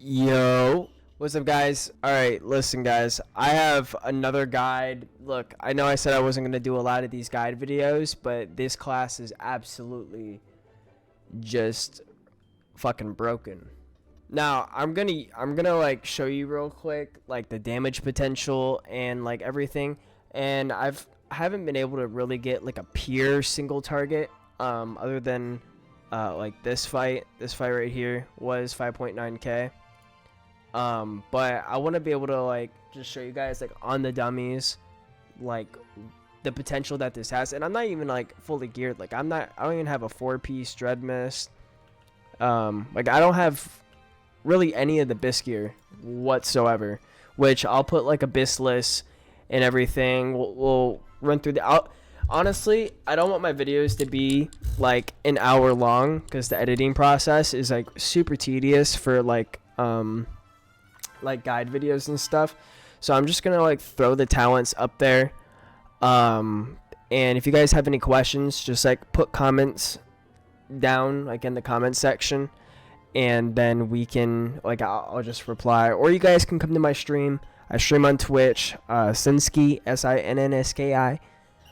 Yo, what's up, guys? All right, listen, guys. I have another guide. Look, I know I said I wasn't gonna do a lot of these guide videos, but this class is absolutely just fucking broken. Now, I'm gonna like show you real quick like the damage potential and like everything. And I haven't been able to really get like a pure single target other than like this fight. This fight right here was 5.9k. But I want to be able to like just show you guys like on the dummies like the potential that this has. And I'm not even like fully geared. Like I don't even have a 4-piece dread mist. Like I don't have really any of the bisque gear whatsoever, which I'll put like a biskless and everything. We'll run through honestly, I don't want my videos to be like an hour long because the editing process is like super tedious for like guide videos and stuff. So I'm just gonna like throw the talents up there. And if you guys have any questions, just like put comments down like in the comment section, and then we can like I'll just reply, or you guys can come to my stream. I stream on Twitch, sinnski, sinnski.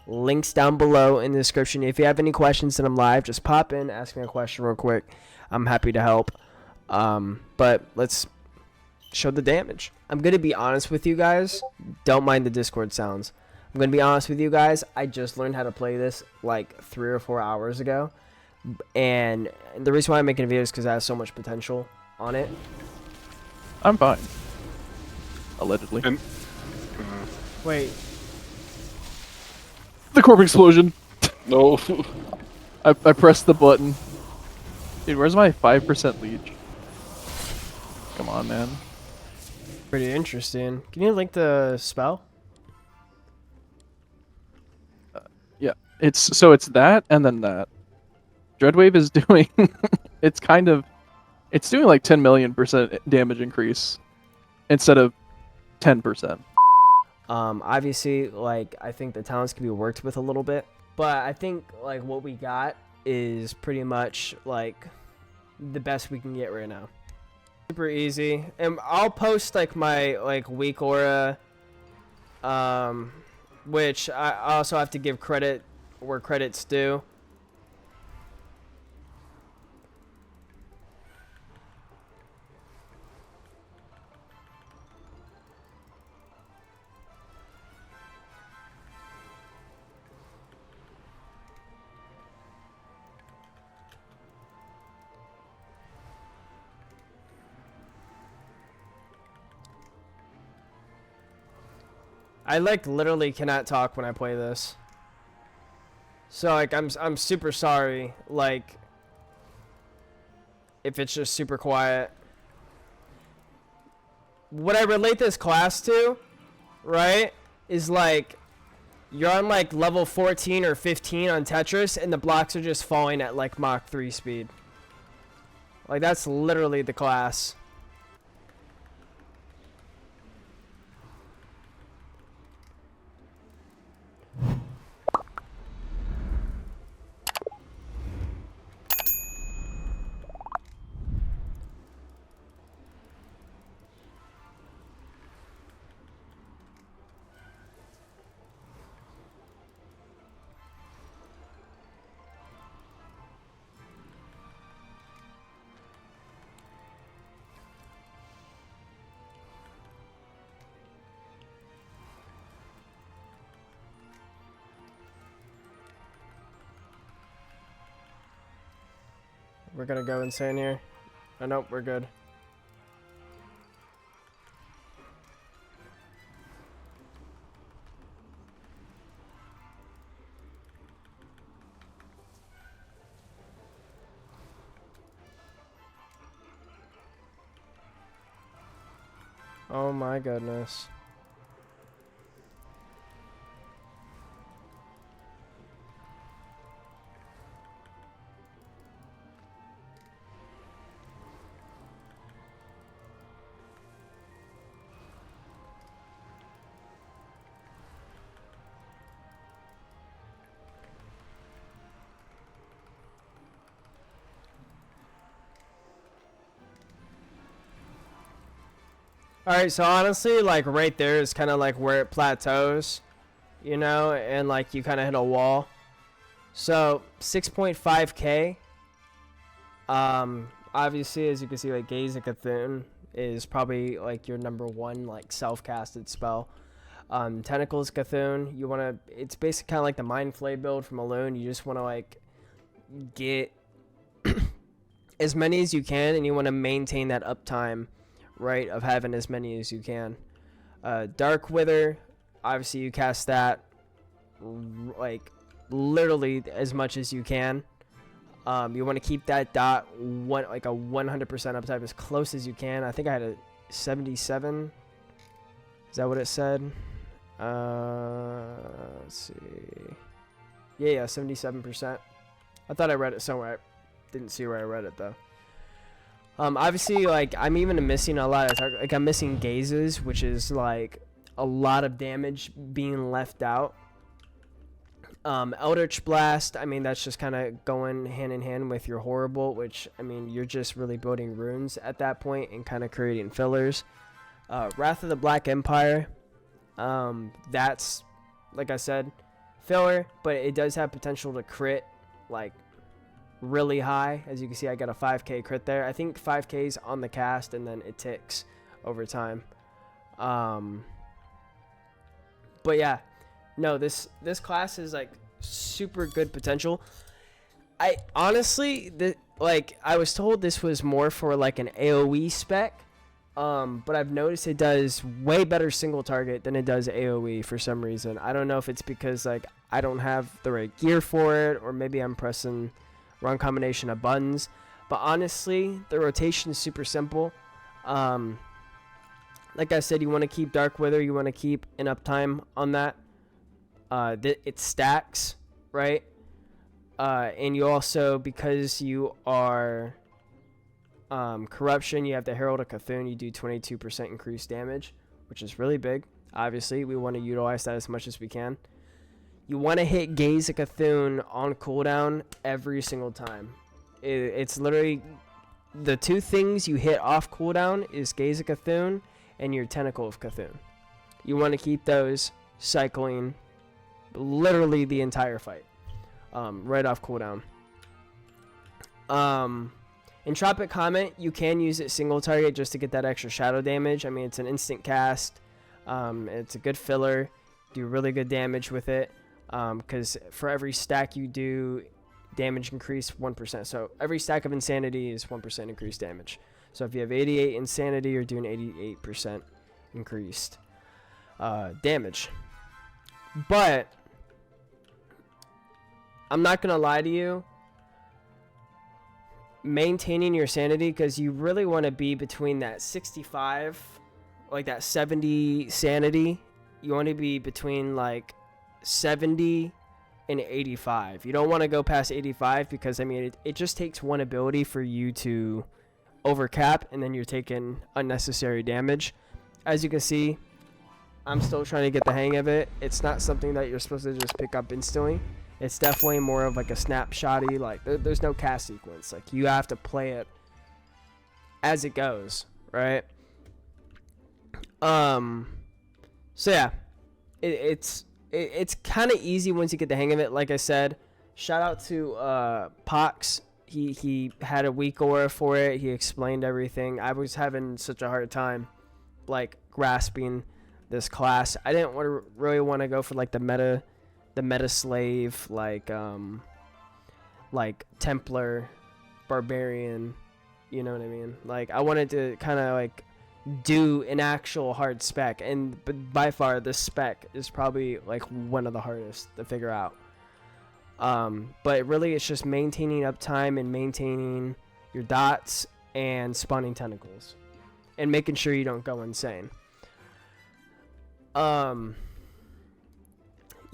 Links down below in the description. If you have any questions and I'm live, just pop in, ask me a question real quick. I'm happy to help. But let's show the damage. I'm gonna be honest with you guys. Don't mind the Discord sounds. I'm gonna be honest with you guys. I just learned how to play this like 3 or 4 hours ago, and the reason why I'm making a video is because I have so much potential on it. I'm fine. Allegedly. Wait. The corp explosion. No. I pressed the button. Dude, where's my 5% leech? Come on, man. Pretty interesting. Can you link the spell? Yeah, it's that and then that. Dreadwave is doing it's doing like 10 million% damage increase instead of 10%. Obviously, like I think the talents can be worked with a little bit, but I think like what we got is pretty much like the best we can get right now. Super easy, and I'll post like my like weak aura, which I also have to give credit where credit's due. I like literally cannot talk when I play this. So like I'm super sorry like if it's just super quiet. What I relate this class to, right, is like you're on like level 14 or 15 on Tetris and the blocks are just falling at like Mach 3 speed. Like that's literally the class. We're gonna go insane here. Oh, nope, we're good. Oh my goodness. All right, so honestly, like right there is kind of like where it plateaus, you know, and like you kind of hit a wall. So 6.5k. Obviously, as you can see, like Gaze of Cthulhu is probably like your number one like self-casted spell. Tentacles Cthulhu, you want to. It's basically kind of like the Mind Flay build from Alone. You just want to like get as many as you can, and you want to maintain that uptime, right, of having as many as you can. Dark Wither, obviously you cast that like literally as much as you can. You want to keep that dot like a 100% uptime as close as you can. I think I had a 77. Is that what it said? Let's see. Yeah, 77%. I thought I read it somewhere. I didn't see where I read it though. Obviously, like I'm even missing a lot of like I'm missing gazes, which is like a lot of damage being left out. Eldritch Blast, I mean that's just kind of going hand in hand with your Horrible, which I mean you're just really building runes at that point and kind of creating fillers. Wrath of the Black Empire, that's like I said, filler, but it does have potential to crit like really high. As you can see, I got a 5k crit there. I think 5k is on the cast and then it ticks over time. But yeah, no, this class is like super good potential. I honestly, like I was told this was more for like an AoE spec, but I've noticed it does way better single target than it does AoE for some reason. I don't know if it's because like I don't have the right gear for it, or maybe I'm pressing wrong combination of buttons. But honestly, the rotation is super simple. Like I said, you want to keep Dark Wither, you want to keep an uptime on that. It stacks, right? And you also, because you are Corruption, you have the Herald of Cthulhu, you do 22% increased damage, which is really big. Obviously, we want to utilize that as much as we can. You want to hit Gaze of Cthulhu on cooldown every single time. It's literally the two things you hit off cooldown is Gaze of Cthulhu and your Tentacle of Cthulhu. You want to keep those cycling literally the entire fight, right off cooldown. Entropic Comment, you can use it single target just to get that extra shadow damage. I mean, it's an instant cast. It's a good filler. Do really good damage with it. Because for every stack you do, damage increase 1%. So every stack of Insanity is 1% increased damage. So if you have 88 Insanity, you're doing 88% increased damage. But I'm not gonna lie to you, maintaining your sanity, because you really want to be between that 65, like that 70 sanity. You want to be between like 70 and 85. You don't want to go past 85 because I mean it just takes one ability for you to overcap, and then you're taking unnecessary damage. As you can see, I'm still trying to get the hang of it. It's not something that you're supposed to just pick up instantly. It's definitely more of like a snapshotty, like there's no cast sequence. Like you have to play it as it goes, right? So yeah, it's kind of easy once you get the hang of it. Like I said, shout out to Pox. He had a weak aura for it. He explained everything. I was having such a hard time like grasping this class. I didn't really want to go for like the meta slave, like Templar, Barbarian, you know what I mean? Like I wanted to kind of like do an actual hard spec, but by far this spec is probably like one of the hardest to figure out. But really it's just maintaining uptime and maintaining your dots and spawning tentacles and making sure you don't go insane.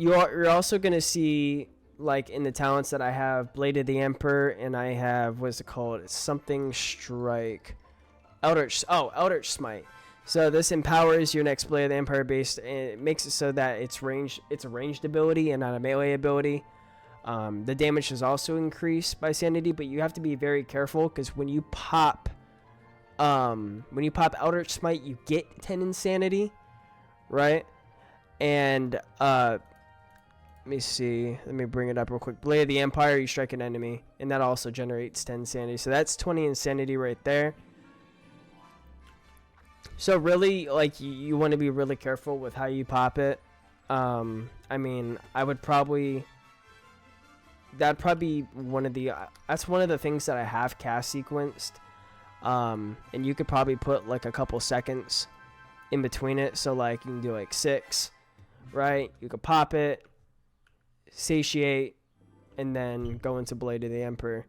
You're also gonna see, like in the talents that I have, Blade of the Emperor, and I have, what's it called? It's something strike, Eldritch Smite. So this empowers your next Blade of the Empire based, and it makes it so that it's a ranged ability and not a melee ability. The damage is also increased by sanity, but you have to be very careful because when you pop When you pop Eldritch Smite, you get 10 insanity, right? And let me see. Let me bring it up real quick. Blade of the Empire, you strike an enemy, and that also generates 10 insanity. So that's 20 insanity right there. So really, like, you want to be really careful with how you pop it. I mean, I would probably... That'd probably be one of the... that's one of the things that I have cast sequenced. And you could probably put, like, a couple seconds in between it. So, like, you can do, like, 6, right? You could pop it, satiate, and then go into Blade of the Emperor.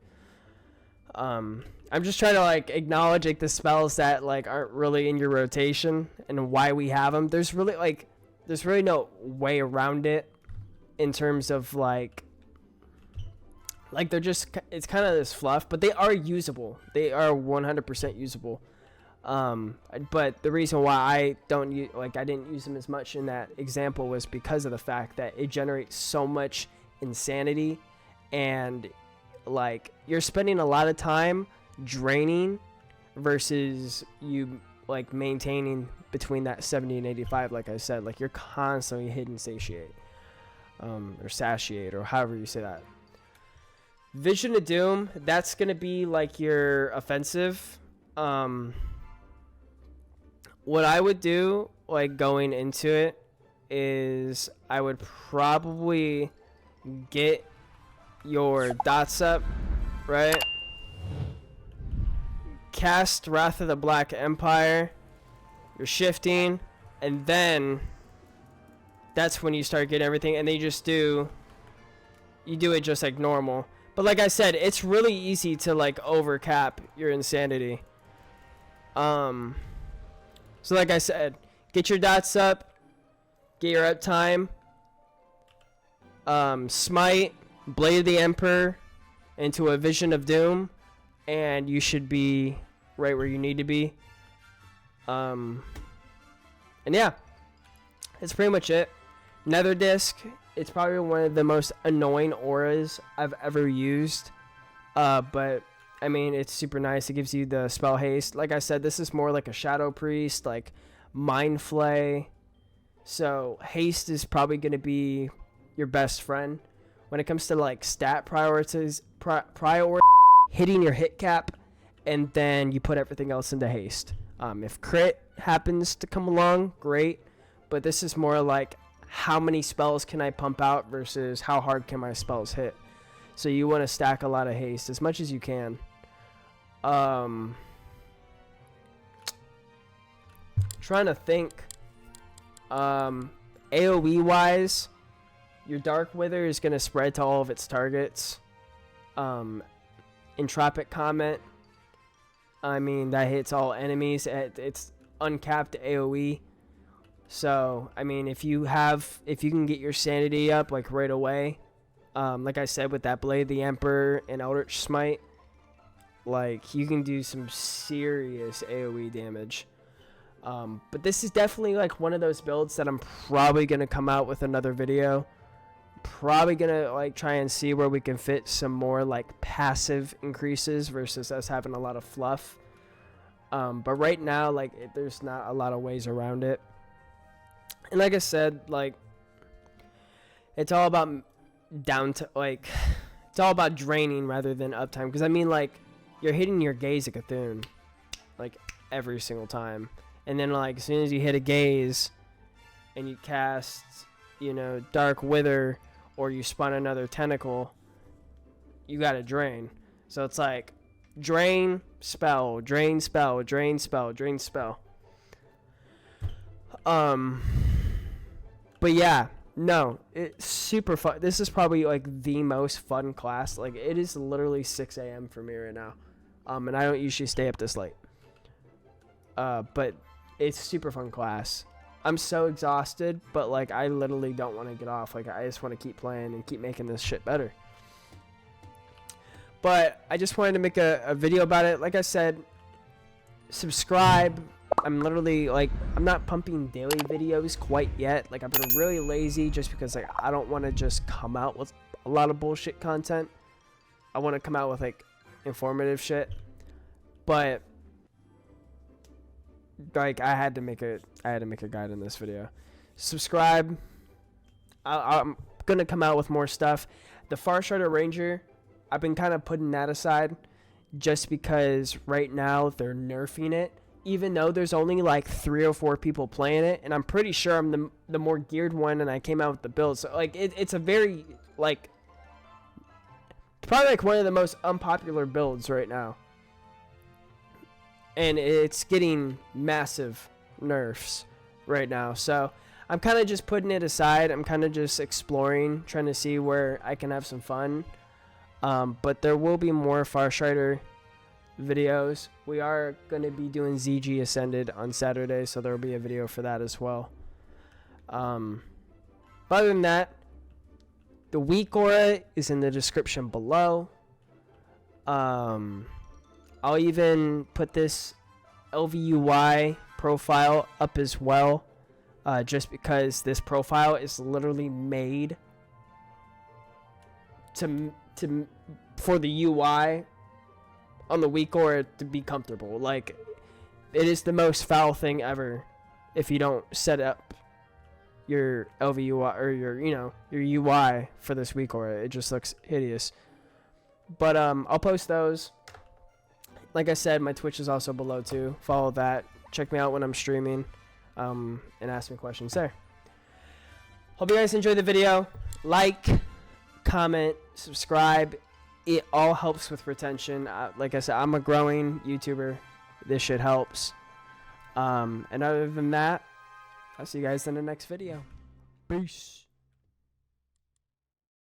I'm just trying to, like, acknowledge, like, the spells that, like, aren't really in your rotation and why we have them. There's really no way around it in terms of, like, they're just, it's kind of this fluff, but they are usable. They are 100% usable. But the reason why I didn't use them as much in that example was because of the fact that it generates so much insanity, and, like, you're spending a lot of time draining versus you, like, maintaining between that 70 and 85. Like I said, like, you're constantly hitting satiate, or satiate, or however you say that. Vision of Doom, that's gonna be like your offensive. What I would do, like, going into it is I would probably get your dots up, right? Cast Wrath of the Black Empire. You're shifting, and then that's when you start getting everything, and you do it just like normal. But like I said, it's really easy to, like, overcap your insanity. So like I said, get your dots up, get your uptime, smite, Blade of the Emperor into a Vision of Doom, and you should be right where you need to be. And yeah, that's pretty much it. Nether Disc, it's probably one of the most annoying auras I've ever used. But I mean, it's super nice. It gives you the spell haste. Like I said, this is more like a Shadow Priest, like Mind Flay. So haste is probably going to be your best friend when it comes to, like, stat priorities, hitting your hit cap, and then you put everything else into haste. If crit happens to come along, great. But this is more like, how many spells can I pump out versus how hard can my spells hit. So you want to stack a lot of haste as much as you can. Trying to think. AoE wise, your Dark Wither is going to spread to all of its targets. Entropic Comment, I mean, that hits all enemies. It's uncapped AoE. So, I mean, if you can get your sanity up, like, right away, like I said, with that Blade of the Emperor and Eldritch Smite, like, you can do some serious AoE damage. But this is definitely, like, one of those builds that I'm probably going to come out with another video. Probably going to, like, try and see where we can fit some more, like, passive increases versus us having a lot of fluff. But right now, like, there's not a lot of ways around it. And like I said, like, it's all about it's all about draining rather than uptime. Because, I mean, like, you're hitting your Gaze of Cthulhu, like, every single time. And then, like, as soon as you hit a Gaze and you cast, you know, Dark Wither, or you spawn another tentacle, you gotta drain. So it's like, drain, spell, drain, spell, drain, spell, drain, spell. But yeah, no, it's super fun. This is probably, like, the most fun class. Like, it is literally 6 a.m. for me right now. And I don't usually stay up this late. But it's super fun class. I'm so exhausted, but, like, I literally don't want to get off. Like, I just want to keep playing and keep making this shit better. But I just wanted to make a video about it. Like I said, subscribe. I'm literally, like, I'm not pumping daily videos quite yet. Like, I've been really lazy just because, like, I don't want to just come out with a lot of bullshit content. I want to come out with, like, informative shit. But like I had to make a guide in this video. Subscribe. I'm gonna come out with more stuff. The Farsighter Ranger, I've been kind of putting that aside just because right now they're nerfing it, even though there's only like 3 or 4 people playing it, and I'm pretty sure I'm the more geared one, and I came out with the build. So like it's a very like probably like one of the most unpopular builds right now, and it's getting massive nerfs right now. So I'm kind of just putting it aside. I'm kind of just exploring, trying to see where I can have some fun. But there will be more Farsighter videos. We are going to be doing ZG Ascended on Saturday, so there will be a video for that as well. Other than that, the weak aura is in the description below. I'll even put this LVUI profile up as well, just because this profile is literally made for the UI on the weak aura to be comfortable. Like, it is the most foul thing ever if you don't set up your LVUI or your UI for this weak aura. It just looks hideous. But I'll post those. Like I said, my Twitch is also below too. Follow that. Check me out when I'm streaming, and ask me questions there. Hope you guys enjoyed the video. Like, comment, subscribe. It all helps with retention. Like I said, I'm a growing YouTuber. This shit helps. And other than that, I'll see you guys in the next video. Peace.